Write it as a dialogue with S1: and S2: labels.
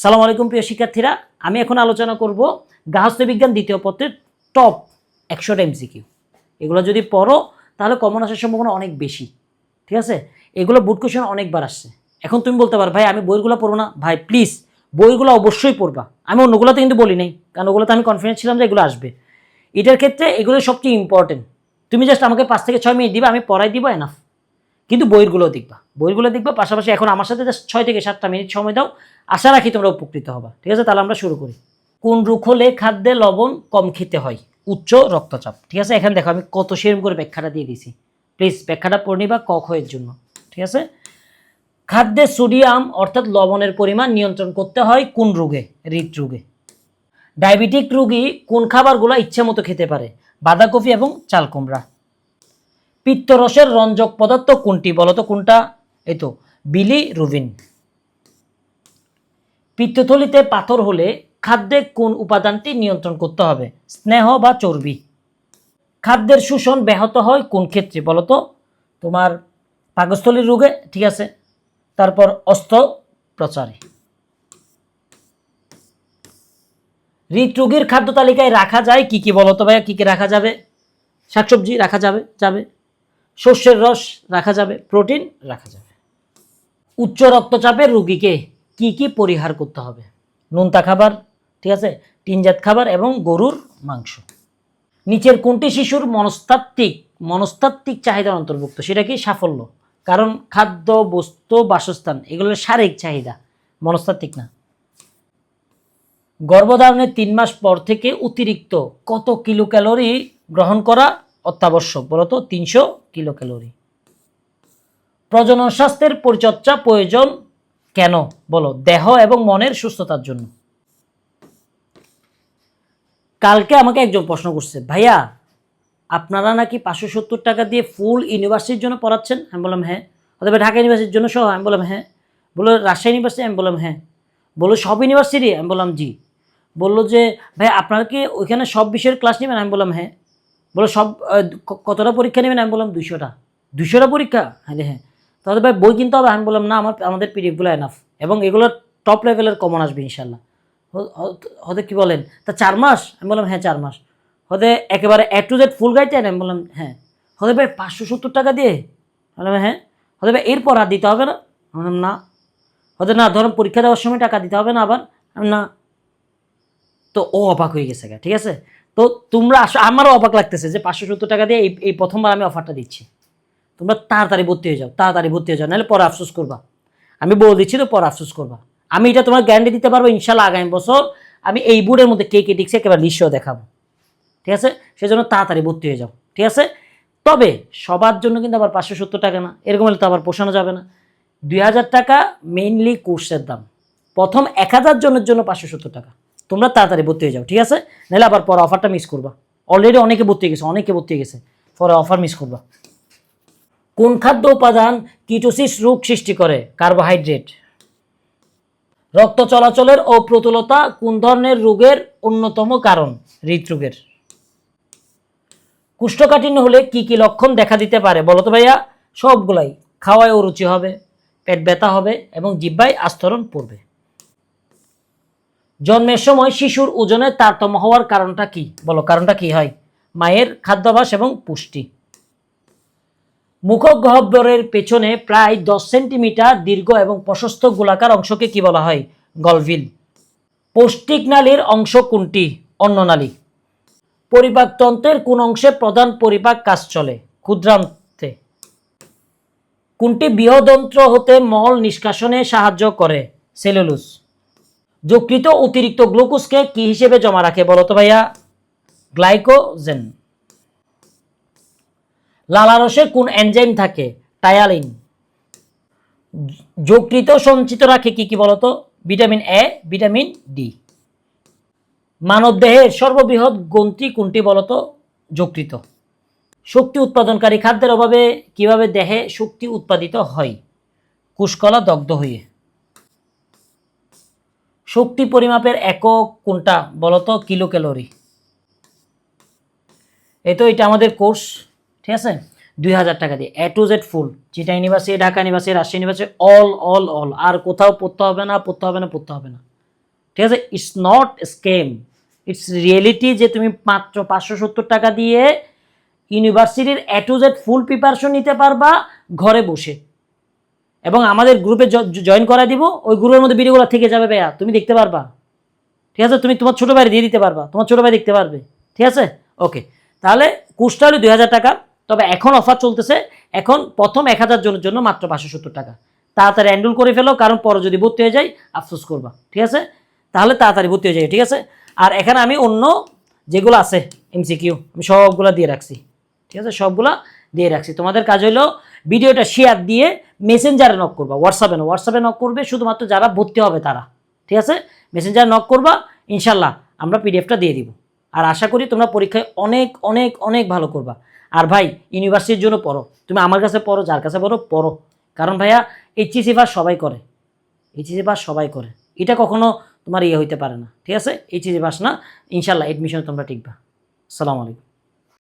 S1: সালামু আলাইকুম প্রিয় শিক্ষার্থীরা, আমি এখন আলোচনা করব গার্হস্থ্য বিজ্ঞান দ্বিতীয় পত্রের টপ 100টা এমসিকিউ। এগুলো যদি পড়ো তাহলে কমন আসার সম্ভাবনা অনেক বেশি। ঠিক আছে, এগুলো বোর্ড কোশ্চেন অনেকবার আসছে। এখন তুমি বলতে পারো ভাই আমি বইগুলো পড়বো না। ভাই প্লিজ বইগুলো অবশ্যই পড়বা। আমি অন্যগুলোতে কিন্তু বলি নাই, কারণ ওগুলোতে আমি কনফিডেন্স ছিলাম যে এগুলো আসবে। এটার ক্ষেত্রে এগুলো সবচেয়ে ইম্পর্টেন্ট। তুমি জাস্ট আমাকে 5 থেকে 6 মিনিট দিবা, আমি পড়াই দিব, এনাফ। কিন্তু বইগুলো দেখবা পাশাপাশি এখন আমার সাথে জাস্ট 6 থেকে 7টা মিনিট সময় দাও, আশা রাখি তোমরা উপকৃত হবা। ঠিক আছে, তাহলে আমরা শুরু করি। কোন রোগ হলে খাদ্যে লবণ কম খেতে হয়? উচ্চ রক্তচাপ। ঠিক আছে, এখানে দেখো আমি কত সেরম করে ব্যাখ্যাটা দিয়ে দিয়েছি। প্লিজ ব্যাখ্যাটা পড়ে নিবা ক খ এর জন্য। ঠিক আছে, খাদ্যে সোডিয়াম অর্থাৎ লবণের পরিমাণ নিয়ন্ত্রণ করতে হয় কোন রোগে? হৃদরোগে। ডায়াবেটিক রোগী কোন খাবারগুলো ইচ্ছা মতো খেতে পারে? বাঁধাকপি এবং চাল কুমড়া। পিত্তরসের রঞ্জক পদার্থ কোনটি? বলতো কোনটা? এই তো বিলিরুবিন। পিত্তথলিতে পাথর হলে খাদ্যে কোন উপাদানটি নিয়ন্ত্রণ করতে হবে? স্নেহ বা চর্বি। খাদ্যের শোষণ ব্যাহত হয় কোন ক্ষেত্রে? বলতো তোমার পাকস্থলীর রোগে। ঠিক আছে, তারপর অস্ত্রোপচারে। হৃদরোগীর খাদ্য তালিকায় রাখা যায় কি কি? বলতো ভাইয়া কি কি রাখা যাবে? শাকসবজি রাখা যাবে, শস্যের রস রাখা যাবে, প্রোটিন রাখা যাবে। উচ্চ রক্তচাপের রোগীকে কি কি পরিহার করতে হবে? নোনতা খাবার, ঠিক আছে, টিনজাত খাবার এবং গরুর মাংস। নিচের কোনটি শিশুর মনস্তাত্ত্বিক চাহিদার অন্তর্ভুক্ত? সেটা কি? সাফল্য। কারণ খাদ্য, বস্তু, বাসস্থান এগুলো শারীরিক চাহিদা, মনস্তাত্ত্বিক না। গর্ভধারণের 3 মাস পর থেকে অতিরিক্ত কত কিলো ক্যালোরি গ্রহণ করা অত্যাবশ্যক? বলতো 300 কিলো ক্যালোরি। প্রজনন স্বাস্থ্যের পরিচর্যা প্রয়োজন কেন? বলো দেহ এবং মনের সুস্থতার জন্য। কালকে আমাকে একজন প্রশ্ন করছে, ভাইয়া আপনারা নাকি 570 টাকা দিয়ে ফুল ইউনিভার্সিটির জন্য পড়াচ্ছেন? আমি বললাম হ্যাঁ। অথবা ঢাকা ইউনিভার্সিটির জন্য সহ? আমি বললাম হ্যাঁ। বললো রাজশাহী ইউনিভার্সিটি? আমি বললাম হ্যাঁ। বললো সব ইউনিভার্সিটি? আমি বললাম জি। বললো যে ভাই আপনারা কি ওইখানে সব বিষয়ের ক্লাস নেবেন? আমি বললাম হ্যাঁ। বললো সব কতটা পরীক্ষা নেবেন? আমি বললাম 200টা। 200টা পরীক্ষা? হ্যাঁ হ্যাঁ। তাহলে ভাই বই কিনতে হবে? আমি বললাম না, আমাদের পিডিএফগুলো এনাফ, এবং এগুলোর টপ লেভেলের কমন আসবে ইনশাল্লাহ। হতে কি বলেন তা 4 মাস? আমি বললাম হ্যাঁ 4 মাস। হতে একেবারে A to Z full guide চাই? আমি বললাম হ্যাঁ। হতে ভাই 570 টাকা দিয়ে? বললাম হ্যাঁ। হতে ভাই এরপর আর দিতে হবে না? বললাম না। হতে না ধরুন পরীক্ষা দেওয়ার সময় টাকা দিতে হবে না আবার? না। তো ও অবাক হয়ে গেছে। ঠিক আছে, তো তোমরা আমারও অবাক লাগতেছে যে 570 টাকা দিয়ে এই প্রথমবার আমি অফারটা দিচ্ছি। তোমরা তাড়াতাড়ি ভর্তি হয়ে যাও, নাহলে পরে আফসোস করবা। আমি বলে দিচ্ছি তো, পরে আফসোস করবা। আমি এটা তোমার গ্যারান্টি দিতে পারবো ইনশাল্লাহ আগামী বছর আমি এই বোর্ডের মধ্যে কে টিকছে একেবারে লিস্টও দেখাবো। ঠিক আছে, সেজন্য তাড়াতাড়ি ভর্তি হয়ে যাও। ঠিক আছে, তবে সবার জন্য কিন্তু আবার 570 টাকা না, এরকম হলে তো আবার পোষানো যাবে না। 2000 টাকা মেইনলি কোর্সের দাম, প্রথম 1000 জনের জন্য 570 টাকা। তোমরা তাড়াতাড়ি ভর্তি হয়ে যাও। ঠিক আছে, নাহলে আবার পরে অফারটা মিস করবা। অলরেডি অনেকে ভর্তি হয়ে গেছে, পরে অফার মিস করবা। কোন খাদ্য উপাদান কিটোসিস রোগ সৃষ্টি করে? কার্বোহাইড্রেট। রক্ত চলাচলের অপ্রতুলতা কোন ধরনের রোগের অন্যতম কারণ? হৃদরোগের। কোষ্ঠকাঠিন্য হলে কি কি লক্ষণ দেখা দিতে পারে? বলো তো ভাইয়া। সবগুলাই। খাওয়ায় অরুচি হবে, পেট ব্যথা হবে এবং জিহ্বায় আস্তরণ পড়বে। জন্মের সময় শিশুর ওজনের তারতম্য হওয়ার কারণটা কি? বলো কারণটা কি হয়? মায়ের খাদ্যাভ্যাস এবং পুষ্টি। মুখগহ্বরের পেছনে প্রায় 10 সেন্টিমিটার দীর্ঘ এবং প্রশস্ত গোলাকার অংশকে কি বলা হয়? গলভিল। পৌষ্টিক নালীর অংশ কোনটি? অন্ননালী। পরিপাকতন্ত্রের কোন অংশে প্রধান পরিপাক কাজ চলে? ক্ষুদ্রান্তে। কোনটি বৃহদন্ত্র হতে মল নিষ্কাশনে সাহায্য করে? সেলুলোজ। যকৃত অতিরিক্ত গ্লুকোজকে কি হিসেবে জমা রাখে? বলতো ভাইয়া। গ্লাইকোজেন। লালারসে কোন এনজাইম থাকে? টায়ালিন। যকৃত সঞ্চিত রাখে কি কি? বলতো ভিটামিন এ, ভিটামিন ডি। মানবদেহের সর্ববৃহৎ গ্রন্থি কোনটি? বলতো যকৃত। শক্তি উৎপাদনকারী খাদ্যের অভাবে কিভাবে দেহে শক্তি উৎপাদিত হয়? কোষকলা দগ্ধ হয়ে। শক্তি পরিমাপের একক কোনটা? বলতো কিলো ক্যালোরি। এটা আমাদের কোর্স। ঠিক আছে, 2000 টাকা দিয়ে A to Z ফুল, চিটা university, Dhaka university, Rajshahi university, all. আর কোথাও পড়তে হবে না। ঠিক আছে? It's not scam, it's reality যে তুমি মাত্র 570 টাকা দিয়ে ইউনিভার্সিটির A to Z full preparation নিতে পারবা ঘরে বসে। এবং আমাদের গ্রুপে জয়েন করাই দিব, ওই গ্রুপের মধ্যে ভিডিওগুলো থেকে যাবে ভাইয়া, তুমি দেখতে পারবা। ঠিক আছে? তুমি তোমার ছোটো ভাই দিয়ে দিতে পারবা, তোমার ছোটো ভাই দেখতে পারবে। ঠিক আছে? ওকে, তাহলে কোর্সটা হলো 2000 টাকা। তবে এখন অফার চলতেছে, এখন প্রথম 1000 জনের জন্য মাত্র 570 টাকা। তাড়াতাড়ি এনরোল করে ফেলো, কারণ পরে যদি ভর্তি হয়ে যায় আফসোস করবা। ঠিক আছে? তাহলে তাড়াতাড়ি ভর্তি হয়ে যায়। ঠিক আছে? আর এখানে আমি অন্য যেগুলো আছে MCQ আমি সবগুলো দিয়ে রাখছি। ঠিক আছে? সবগুলা দিয়ে রাখছি। তোমাদের কাজ হলো ভিডিওটা শেয়ার দিয়ে মেসেঞ্জারে নক করবা, হোয়াটসঅ্যাপে নক করবে শুধুমাত্র যারা ভর্তি হবে তারা। ঠিক আছে? মেসেঞ্জারে নক করবা, ইনশাল্লাহ আমরা পিডিএফটা দিয়ে দিব। আর আশা করি তোমরা পরীক্ষায় অনেক অনেক অনেক ভালো করবা। আর ভাই ইউনিভার্সিটির জন্য পড়ো, তুমি আমার কাছে পড়ো, যার কাছে পড়ো। কারণ ভাইয়া এইচএসসি পাস সবাই করে, এইচএসসি পাস সবাই করে, এটা কখনো তোমার ইয়ে হইতে পারে না। ঠিক আছে? এইচএসসি পাস না, ইনশাল্লাহ এডমিশনে তোমরা টিকবা। আসসালামু আলাইকুম।